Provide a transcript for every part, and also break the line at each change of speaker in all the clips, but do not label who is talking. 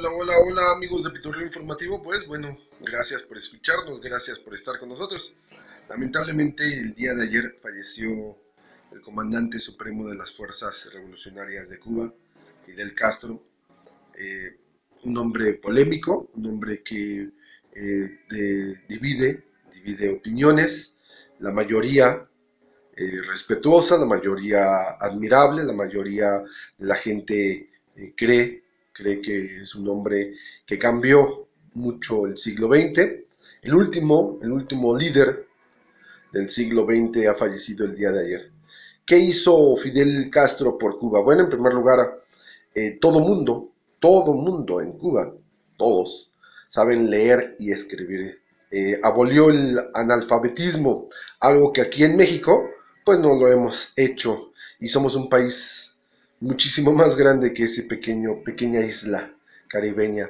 Hola, hola, hola amigos de Pitorreo Informativo. Pues bueno, gracias por escucharnos, gracias por estar con nosotros. Lamentablemente el día de ayer falleció el comandante supremo de las Fuerzas Revolucionarias de Cuba, Fidel Castro. Eh, un hombre polémico, un hombre que divide opiniones, la mayoría respetuosa, la mayoría admirable, la mayoría de la gente cree que es un hombre que cambió mucho el siglo XX. El último líder del siglo XX ha fallecido el día de ayer. ¿Qué hizo Fidel Castro por Cuba? Bueno, en primer lugar, todo mundo en Cuba, todos, saben leer y escribir. Abolió el analfabetismo, algo que aquí en México, pues no lo hemos hecho. Y somos un país muchísimo más grande que ese pequeña isla caribeña.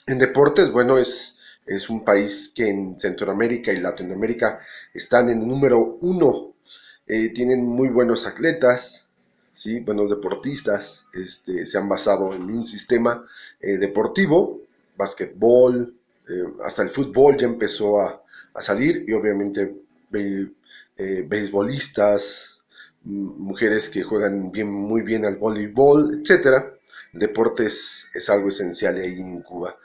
En deportes, bueno, es un país que en Centroamérica y Latinoamérica están en el número uno. Tienen muy buenos atletas, ¿sí? Buenos deportistas. Se han basado en un sistema deportivo, básquetbol, hasta el fútbol ya empezó a salir y obviamente beisbolistas, mujeres que juegan muy bien al voleibol, etcétera. El deporte es algo esencial ahí en Cuba.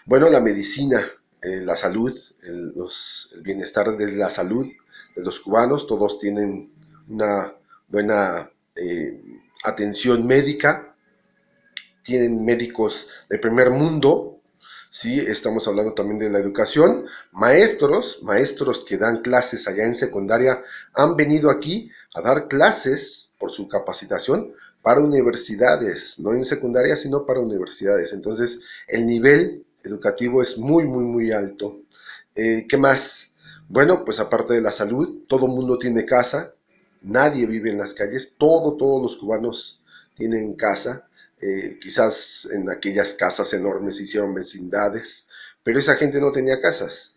Bueno, la medicina, la salud, el bienestar de la salud de los cubanos, todos tienen una buena atención médica, tienen médicos de primer mundo, ¿sí? Estamos hablando también de la educación, maestros que dan clases allá en secundaria, han venido aquí a dar clases por su capacitación para universidades, no en secundaria, sino para universidades. Entonces, el nivel educativo es muy alto. ¿Qué más? Bueno, pues aparte de la salud, todo el mundo tiene casa, nadie vive en las calles, todos los cubanos tienen casa. Quizás en aquellas casas enormes hicieron vecindades, pero esa gente no tenía casas.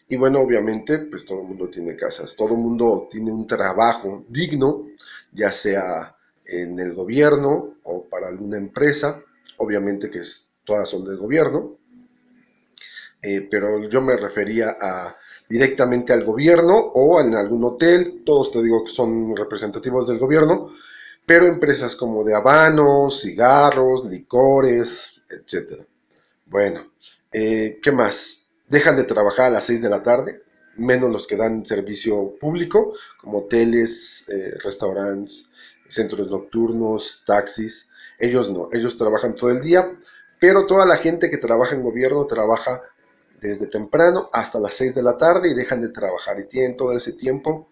Y bueno, obviamente, pues todo el mundo tiene casas, todo el mundo tiene un trabajo digno, ya sea en el gobierno o para alguna empresa, obviamente que todas son del gobierno, pero yo me refería directamente al gobierno o en algún hotel, todos te digo que son representativos del gobierno, pero empresas como de habanos, cigarros, licores, etcétera. Bueno, ¿qué más? Dejan de trabajar a las 6 de la tarde, menos los que dan servicio público, como hoteles, restaurantes, centros nocturnos, taxis. Ellos no, ellos trabajan todo el día, pero toda la gente que trabaja en gobierno trabaja desde temprano hasta las 6 de la tarde y dejan de trabajar y tienen todo ese tiempo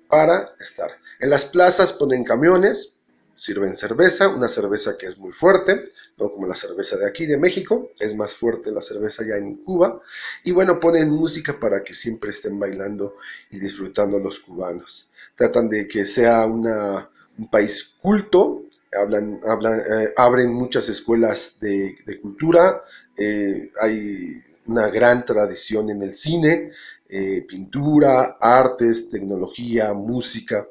para estar. En las plazas ponen camiones, sirven cerveza, una cerveza que es muy fuerte, no como la cerveza de aquí de México, es más fuerte la cerveza ya en Cuba, y bueno, ponen música para que siempre estén bailando y disfrutando los cubanos. Tratan de que sea un país culto, abren muchas escuelas de cultura, hay una gran tradición en el cine, pintura, artes, tecnología, música.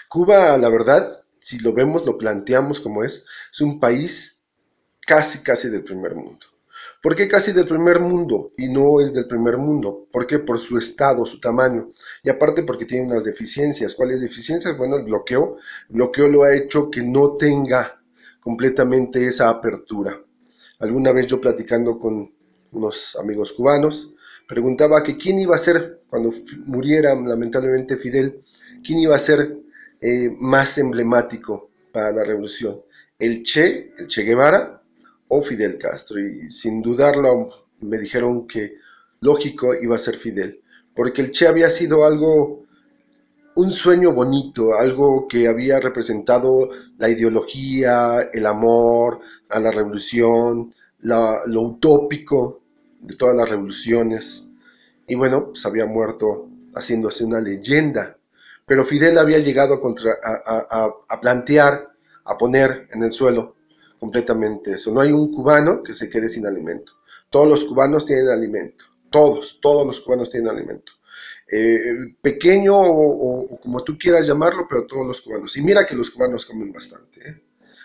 Cuba, la verdad, si lo vemos, lo planteamos como es un país casi del primer mundo. ¿Por qué casi del primer mundo y no es del primer mundo? ¿Por qué? Por su estado, su tamaño. Y aparte porque tiene unas deficiencias. ¿Cuáles deficiencias? Bueno, el bloqueo. El bloqueo lo ha hecho que no tenga completamente esa apertura. Alguna vez yo platicando con unos amigos cubanos, preguntaba que quién iba a ser, cuando muriera lamentablemente Fidel, quién iba a ser más emblemático para la revolución, el Che Guevara o Fidel Castro. Y sin dudarlo me dijeron que lógico iba a ser Fidel, porque el Che había sido algo, un sueño bonito, algo que había representado la ideología, el amor a la revolución, lo utópico de todas las revoluciones. Y bueno, pues había muerto haciéndose una leyenda. Pero Fidel había llegado a plantear, a poner en el suelo completamente eso. No hay un cubano que se quede sin alimento. Todos los cubanos tienen alimento. Todos los cubanos tienen alimento. Pequeño o como tú quieras llamarlo, pero todos los cubanos. Y mira que los cubanos comen bastante.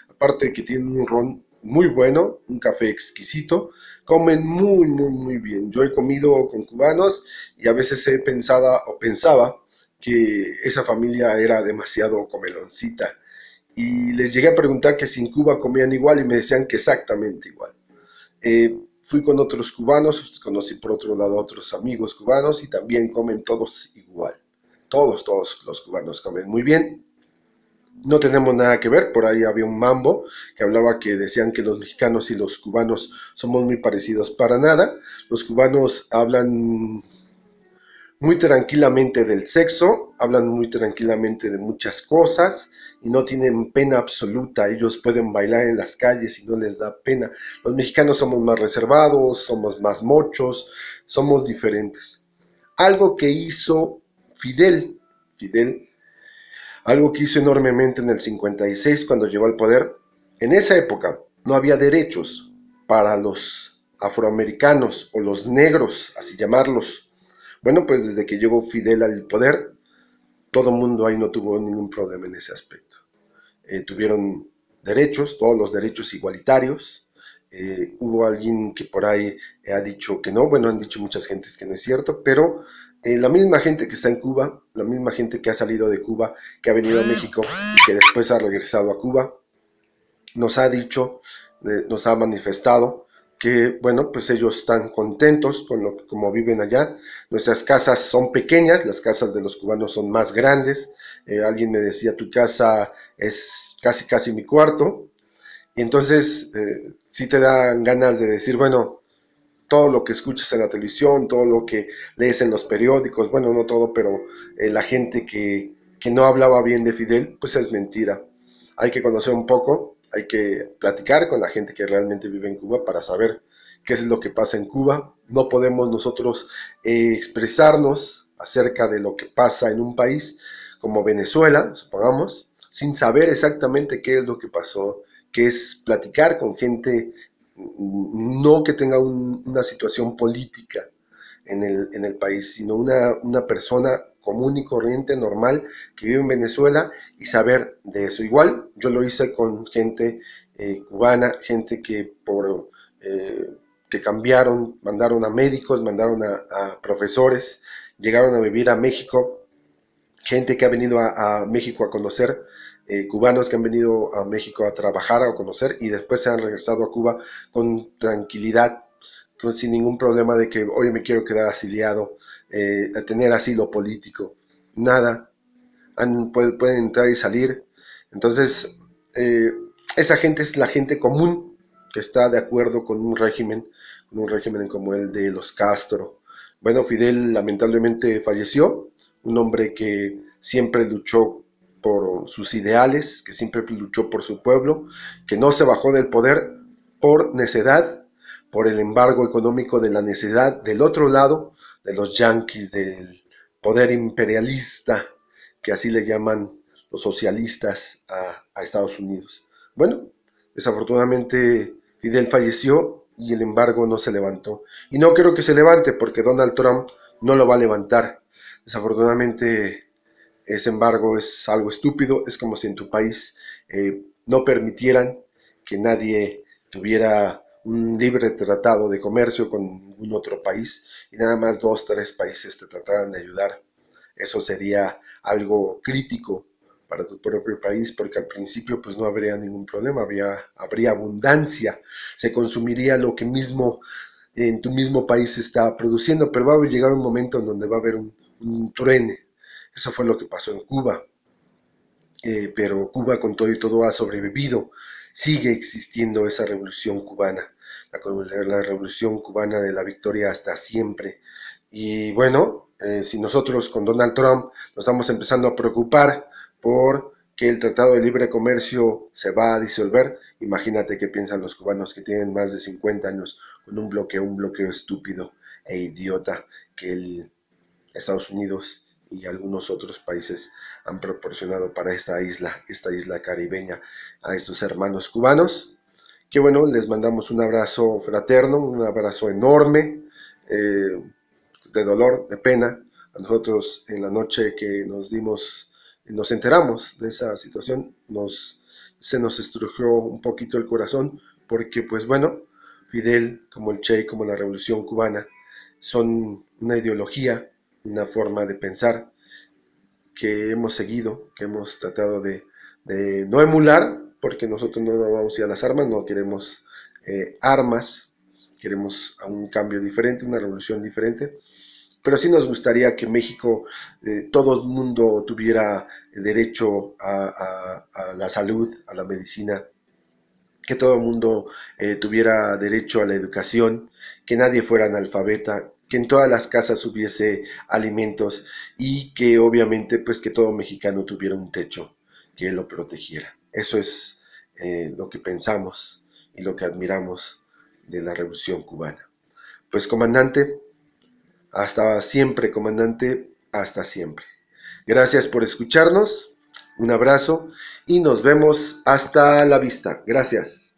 Aparte de que tienen un ron muy bueno, un café exquisito, comen muy, muy, muy bien. Yo he comido con cubanos y a veces he pensado o pensaba que esa familia era demasiado comeloncita. Y les llegué a preguntar que si en Cuba comían igual y me decían que exactamente igual. Fui con otros cubanos, conocí por otro lado otros amigos cubanos y también comen todos igual. Todos los cubanos comen muy bien. No tenemos nada que ver, por ahí había un mambo que hablaba que decían que los mexicanos y los cubanos somos muy parecidos para nada. Los cubanos hablan muy tranquilamente del sexo, hablan muy tranquilamente de muchas cosas y no tienen pena absoluta. Ellos pueden bailar en las calles y no les da pena. Los mexicanos somos más reservados, somos más mochos, somos diferentes. Algo que hizo Fidel, algo que hizo enormemente en el 56 cuando llegó al poder. En esa época no había derechos para los afroamericanos o los negros, así llamarlos. Bueno, pues desde que llegó Fidel al poder, todo el mundo ahí no tuvo ningún problema en ese aspecto. Tuvieron derechos, todos los derechos igualitarios. Hubo alguien que por ahí ha dicho que no, bueno, han dicho muchas gentes que no es cierto, pero la misma gente que está en Cuba, la misma gente que ha salido de Cuba, que ha venido a México y que después ha regresado a Cuba, nos ha dicho, nos ha manifestado que, bueno, pues ellos están contentos con lo que, como viven allá. Nuestras casas son pequeñas, las casas de los cubanos son más grandes. Alguien me decía, tu casa es casi mi cuarto. Y entonces, sí te dan ganas de decir, bueno, todo lo que escuchas en la televisión, todo lo que lees en los periódicos, bueno, no todo, pero la gente que no hablaba bien de Fidel, pues es mentira. Hay que conocer un poco, hay que platicar con la gente que realmente vive en Cuba para saber qué es lo que pasa en Cuba. No podemos nosotros expresarnos acerca de lo que pasa en un país como Venezuela, supongamos, sin saber exactamente qué es lo que pasó, que es platicar con gente no que tenga una situación política en el país, sino una persona común y corriente, normal, que vive en Venezuela y saber de eso. Igual yo lo hice con gente cubana, gente que cambiaron, mandaron a médicos, mandaron a profesores, llegaron a vivir a México, gente que ha venido a México a conocer, cubanos que han venido a México a trabajar o a conocer y después se han regresado a Cuba con tranquilidad, sin ningún problema de que, oye, me quiero quedar asiliado, a tener asilo político, nada, pueden entrar y salir. Entonces, eh, esa gente es la gente común que está de acuerdo con un régimen como el de los Castro. Bueno, Fidel lamentablemente falleció, un hombre que siempre luchó por sus ideales, que siempre luchó por su pueblo, que no se bajó del poder por necedad, por el embargo económico de la necedad del otro lado, de los yanquis, del poder imperialista, que así le llaman los socialistas a Estados Unidos. Bueno, desafortunadamente Fidel falleció y el embargo no se levantó. Y no creo que se levante porque Donald Trump no lo va a levantar. Desafortunadamente ese embargo es algo estúpido, es como si en tu país no permitieran que nadie tuviera un libre tratado de comercio con ningún otro país y nada más dos, tres países te trataran de ayudar. Eso sería algo crítico para tu propio país porque al principio pues no habría ningún problema, habría abundancia, se consumiría lo que mismo en tu mismo país se está produciendo, pero va a llegar un momento en donde va a haber un truene. Eso fue lo que pasó en Cuba, pero Cuba con todo y todo ha sobrevivido, sigue existiendo esa revolución cubana, la revolución cubana de la victoria hasta siempre. Y bueno, si nosotros con Donald Trump nos estamos empezando a preocupar por que el Tratado de Libre Comercio se va a disolver, imagínate qué piensan los cubanos que tienen más de 50 años con un bloqueo estúpido e idiota que el Estados Unidos y algunos otros países han proporcionado para esta isla caribeña, a estos hermanos cubanos. Que bueno, les mandamos un abrazo fraterno, un abrazo enorme, de dolor, de pena. A nosotros en la noche que nos enteramos de esa situación, se nos estrujó un poquito el corazón, porque pues bueno, Fidel, como el Che, como la Revolución Cubana, son una ideología, una forma de pensar que hemos seguido, que hemos tratado de no emular, porque nosotros no vamos a ir a las armas, no queremos armas, queremos un cambio diferente, una revolución diferente, pero sí nos gustaría que México, todo el mundo tuviera derecho a la salud, a la medicina, que todo el mundo tuviera derecho a la educación, que nadie fuera analfabeta, que en todas las casas hubiese alimentos y que obviamente pues que todo mexicano tuviera un techo que lo protegiera. Eso es lo que pensamos y lo que admiramos de la Revolución Cubana. Pues comandante, hasta siempre, comandante, hasta siempre. Gracias por escucharnos, un abrazo y nos vemos hasta la vista. Gracias.